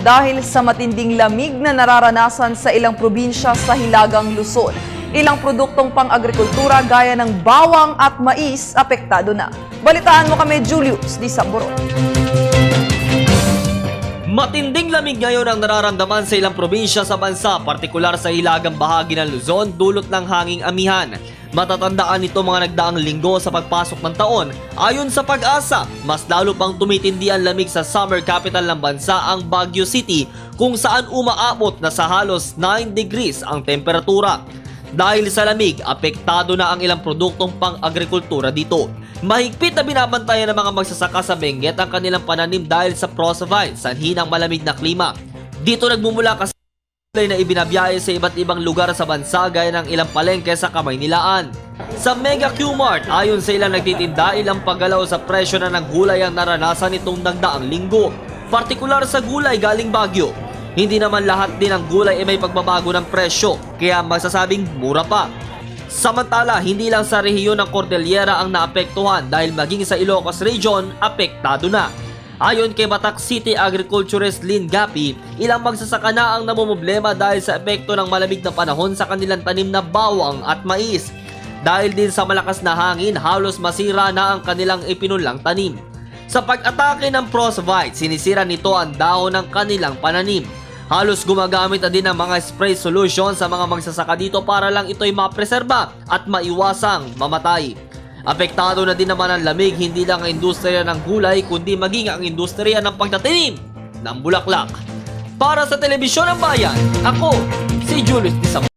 dahil sa matinding lamig na nararanasan sa ilang probinsya sa Hilagang Luzon. Ilang produktong pang-agrikultura gaya ng bawang at mais apektado na. Balitaan mo kami, Julius Di Samburon. Matinding lamig ngayon ang nararamdaman sa ilang probinsya sa bansa, partikular sa hilagang bahagi ng Luzon, dulot ng hanging amihan. Matatandaan nito mga nagdaang linggo sa pagpasok ng taon. Ayon sa Pag-asa, mas lalo pang tumitindi ang lamig sa summer capital ng bansa, ang Baguio City, kung saan umaabot na sa halos 9 degrees ang temperatura. Dahil sa lamig, apektado na ang ilang produktong pang-agrikultura dito. Mahigpit na binabantayan ng mga magsasaka sa Benguet ang kanilang pananim dahil sa prosopite, sanhi ng malamig na klima. Dito nagmumula kasi na ibinabiyahe sa iba't ibang lugar sa bansa gaya ng ilang palengke sa Kamaynilaan. Sa Mega Q-Mart, ayon sa ilang nagtitinda, ilang paggalaw sa presyo na ng gulay ang naranasan itong nagdaang linggo. Partikular sa gulay galing Baguio. Hindi naman lahat din ng gulay ay may pagbabago ng presyo, kaya masasabing mura pa. Samantala, hindi lang sa rehiyon ng Cordillera ang naapektuhan dahil maging sa Ilocos Region, apektado na. Ayon kay Batak City Agriculturist Lynn Gapi, ilang magsasaka na ang namumblema dahil sa epekto ng malamig na panahon sa kanilang tanim na bawang at mais. Dahil din sa malakas na hangin, halos masira na ang kanilang ipinunlang tanim. Sa pag-atake ng prosopite, sinisira nito ang dahon ng kanilang pananim. Halos gumagamit na din ng mga spray solution sa mga magsasaka dito para lang ito'y mapreserba at maiwasang mamatay. Apektado na din naman ang lamig hindi lang ang industriya ng gulay kundi maging ang industriya ng pagtatanim ng bulaklak. Para sa Telebisyon ng Bayan, ako si Julius Di Samburon.